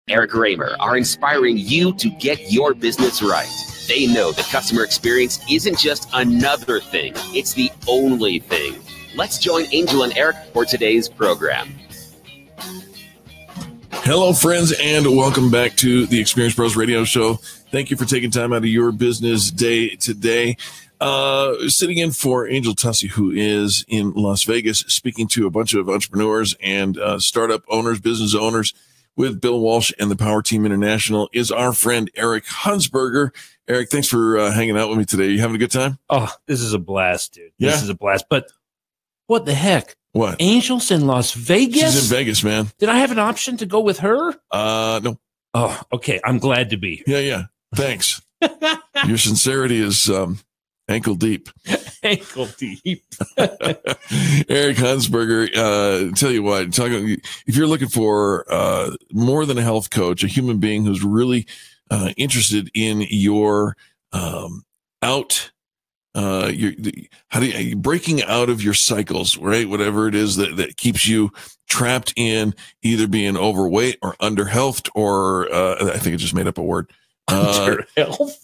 Eric Raymer are inspiring you to get your business right. They know the customer experience isn't just another thing, it's the only thing. Let's join Angel and Eric for today's program. Hello, friends, and welcome back to the Experience Pros Radio Show. Thank you for taking time out of your business day today. Sitting in for Angel Tussey, who is in Las Vegas, speaking to a bunch of entrepreneurs and startup owners, business owners with Bill Walsh and the Power Team International, is our friend Eric Hunsberger. Eric, thanks for hanging out with me today. You having a good time? Oh, this is a blast, dude. Yeah? This is a blast. But what the heck? What? Angel's in Las Vegas? She's in Vegas, man. Did I have an option to go with her? No. Oh, okay. I'm glad to be here. Yeah. Thanks. Your sincerity is ankle deep. Ankle deep. Eric Hunsberger, tell you what, if you're looking for more than a health coach, a human being who's really interested in your breaking out of your cycles, right? Whatever it is that keeps you trapped in either being overweight or underhealthed, or I think I just made up a word. Underhealth.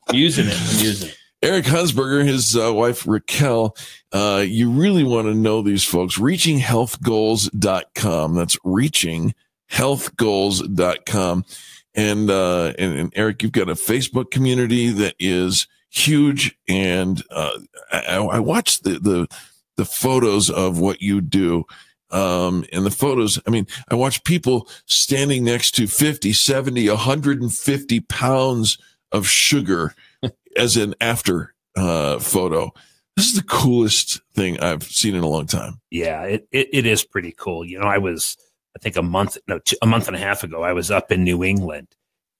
I'm using it. Eric Hunsberger, his wife Raquel, you really want to know these folks. reachinghealthgoals.com. That's reachinghealthgoals.com. And Eric, you've got a Facebook community that is huge. And I watched the photos of what you do. And the photos, I mean, I watch people standing next to 50, 70, 150 pounds of sugar as an after photo. This is the coolest thing I've seen in a long time. Yeah, it is pretty cool. You know, I think a month and a half ago, I was up in New England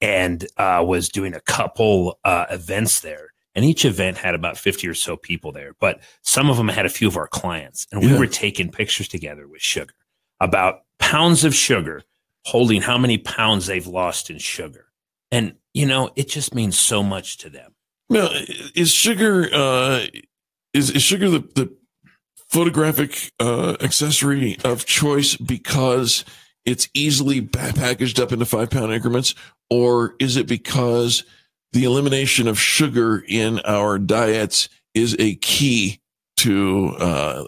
and was doing a couple events there. And each event had about 50 or so people there. But some of them had a few of our clients. And we were taking pictures together with sugar, about pounds of sugar, holding how many pounds they've lost in sugar. And, you know, it just means so much to them. Now, is sugar is sugar the photographic accessory of choice because it's easily packaged up into 5-pound increments, or is it because the elimination of sugar in our diets is a key to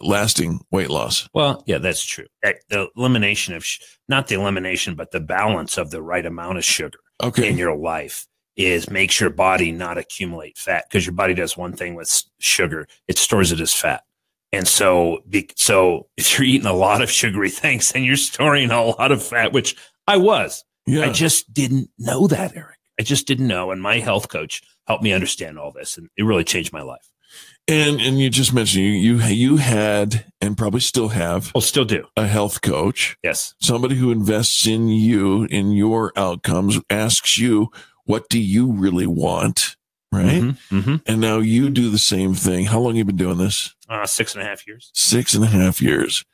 lasting weight loss? Well, yeah, that's true. The elimination of, not the elimination, but the balance of the right amount of sugar in your life is makes your body not accumulate fat, because your body does one thing with sugar. It stores it as fat. And so if you're eating a lot of sugary things, then you're storing a lot of fat, which I was. Yeah. I just didn't know that, Eric. I just didn't know. And my health coach helped me understand all this. And it really changed my life. And you just mentioned you had, and probably still have, still do, a health coach. Yes. Somebody who invests in you, in your outcomes, asks you, what do you really want? Right. Mm-hmm, mm-hmm. And now you do the same thing. How long have you been doing this? 6.5 years. 6.5 years.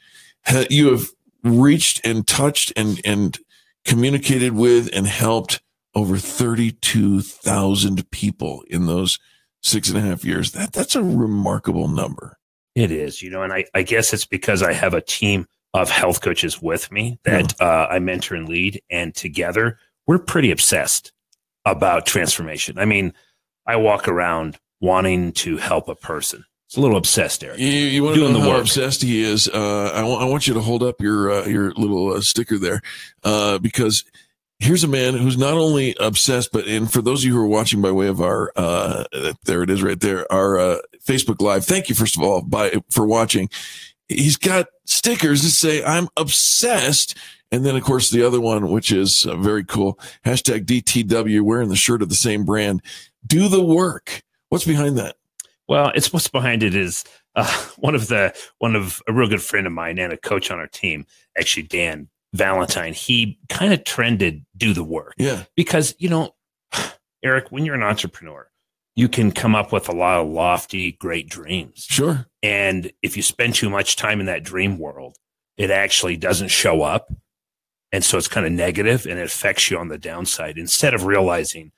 You have reached and touched and communicated with and helped over 32,000 people in those 6.5 years. That's a remarkable number. It is, you know, and I guess it's because I have a team of health coaches with me that I mentor and lead, and together we're pretty obsessed about transformation. I mean, I walk around wanting to help a person. It's a little obsessed, Eric. You want to know how obsessed he is? I want you to hold up your little sticker there, because here's a man who's not only obsessed, and for those of you who are watching by way of our, there it is right there, our Facebook Live. Thank you, first of all, for watching. He's got stickers that say, I'm obsessed. And then, of course, the other one, which is very cool, hashtag DTW, wearing the shirt of the same brand. Do the work. What's behind that? Well, what's behind it is one of a real good friend of mine and a coach on our team, actually Dan Valentine. He kind of trended do the work. Yeah. Because, you know, Eric, when you're an entrepreneur, you can come up with a lot of lofty, great dreams. Sure. And if you spend too much time in that dream world, it actually doesn't show up. And so it's kind of negative and it affects you on the downside, instead of realizing,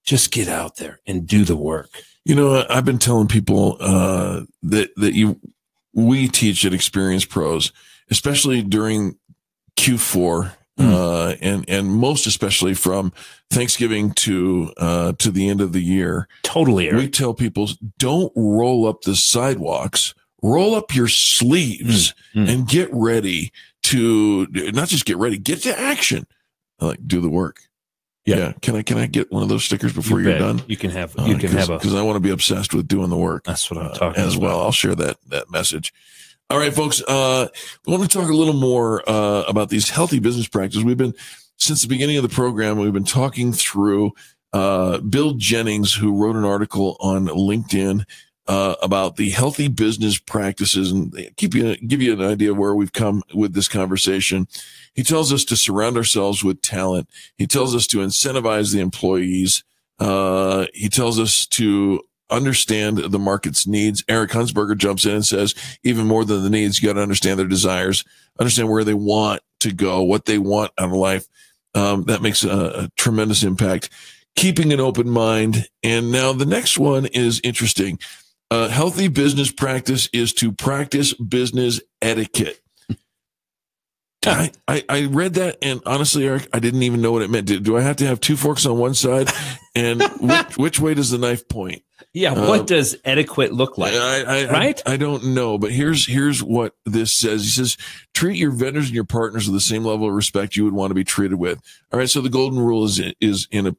just get out there and do the work. You know, I've been telling people we teach at Experience Pros, especially during Q4 and most especially from Thanksgiving to the end of the year. Totally, Eric. We tell people, don't roll up the sidewalks, roll up your sleeves and get ready to not just get ready, get to action, like do the work. Yeah. Can I get one of those stickers before you're done? You can have because I want to be obsessed with doing the work. That's what I'm talking as about. well. I'll share that message. All right, folks. We want to talk a little more about these healthy business practices. We've been, since the beginning of the program, we've been talking through Bill Jennings, who wrote an article on LinkedIn about the healthy business practices, and give you an idea of where we've come with this conversation. He tells us to surround ourselves with talent. He tells us to incentivize the employees. He tells us to understand the market's needs. Eric Hunsberger jumps in and says, even more than the needs, you got to understand their desires, understand where they want to go, what they want out of life. That makes a tremendous impact. Keeping an open mind. And now the next one is interesting. Healthy business practice is to practice business etiquette. I read that, and honestly, Eric, I didn't even know what it meant. Do I have to have two forks on one side? And which way does the knife point? Yeah, what does etiquette look like? Right? I don't know, but here's what this says. He says, treat your vendors and your partners with the same level of respect you would want to be treated with. All right, so the golden rule is in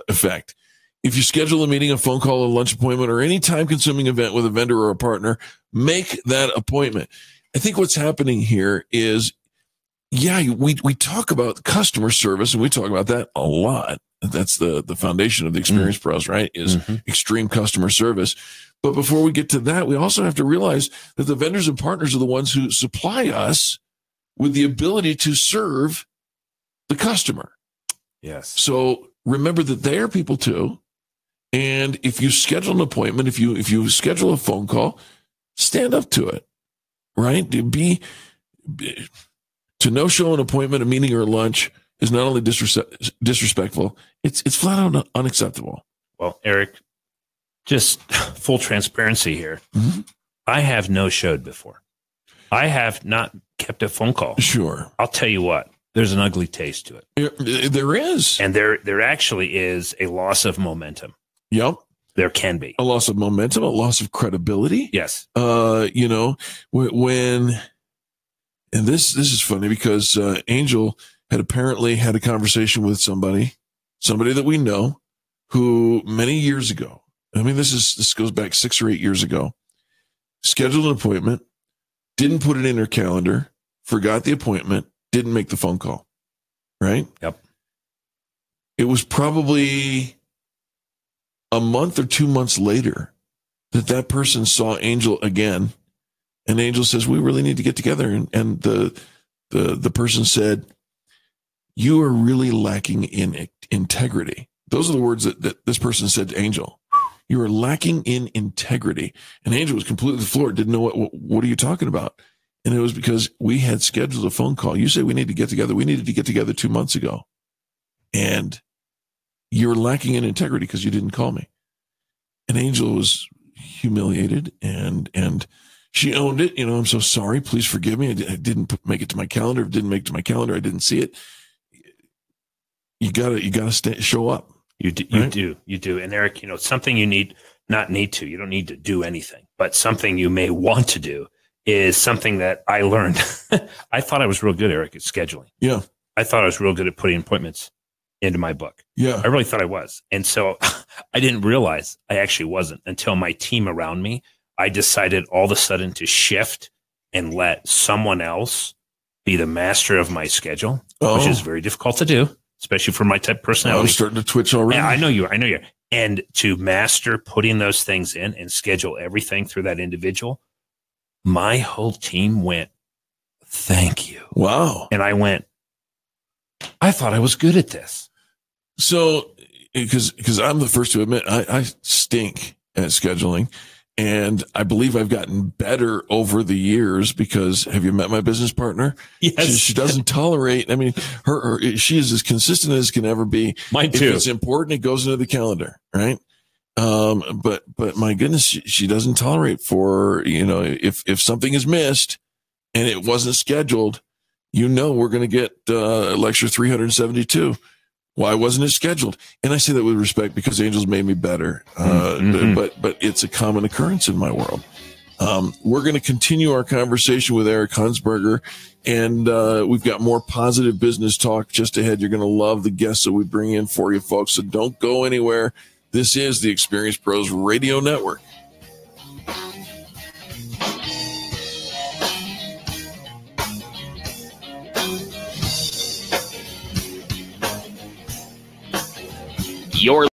effect. If you schedule a meeting, a phone call, a lunch appointment, or any time-consuming event with a vendor or a partner, make that appointment. I think what's happening here is, we talk about customer service, and we talk about that a lot. That's the foundation of the Experience Pros, right? Is extreme customer service. But before we get to that, we also have to realize that the vendors and partners are the ones who supply us with the ability to serve the customer. Yes. So remember that they are people too. And if you schedule an appointment, if you schedule a phone call, stand up to it, right? To no-show an appointment, a meeting, or a lunch is not only disrespectful, it's flat out unacceptable. Well, Eric, just full transparency here. I have no-showed before. I have not kept a phone call. Sure. I'll tell you what, there's an ugly taste to it. There is. And there actually is a loss of momentum. Yep. There can be. A loss of momentum, a loss of credibility. Yes. And this is funny because Angel had apparently had a conversation with somebody that we know, who many years ago, I mean, this goes back 6 or 8 years ago, scheduled an appointment, didn't put it in her calendar, forgot the appointment, didn't make the phone call. Right? Yep. It was probably a month or 2 months later that person saw Angel again. And Angel says, we really need to get together. And the person said, you are really lacking in integrity. Those are the words that this person said to Angel. You are lacking in integrity. And Angel was completely floored, didn't know what are you talking about? And it was because we had scheduled a phone call. You say we need to get together. We needed to get together 2 months ago. And you're lacking in integrity because you didn't call me. And Angel was humiliated and she owned it. I'm so sorry. Please forgive me. I didn't make it to my calendar. It didn't make it to my calendar. I didn't see it. You gotta show up. You do. And Eric, something you don't need to do anything, but something you may want to do is something that I learned. I thought I was real good, Eric, at scheduling. Yeah. I thought I was real good at putting appointments into my book. Yeah. I really thought I was. And so I didn't realize I actually wasn't until my team around me, I decided all of a sudden to shift and let someone else be the master of my schedule, which is very difficult to do, especially for my type of personality. I'm starting to twitch already. Yeah, I know you. And to master putting those things in and schedule everything through that individual, my whole team went, thank you. Wow. And I went, I thought I was good at this. So, because I'm the first to admit, I stink at scheduling. And I believe I've gotten better over the years because have you met my business partner? Yes. She doesn't tolerate. I mean, she is as consistent as can ever be. Mine too. If it's important, it goes into the calendar, right? But my goodness, she doesn't tolerate if something is missed and it wasn't scheduled, we're going to get lecture 372. Why wasn't it scheduled? And I say that with respect because angels made me better. But it's a common occurrence in my world. We're going to continue our conversation with Eric Hunsberger, and we've got more positive business talk just ahead. You're going to love the guests that we bring in for you, folks. So don't go anywhere. This is the Experience Pros Radio Network. You're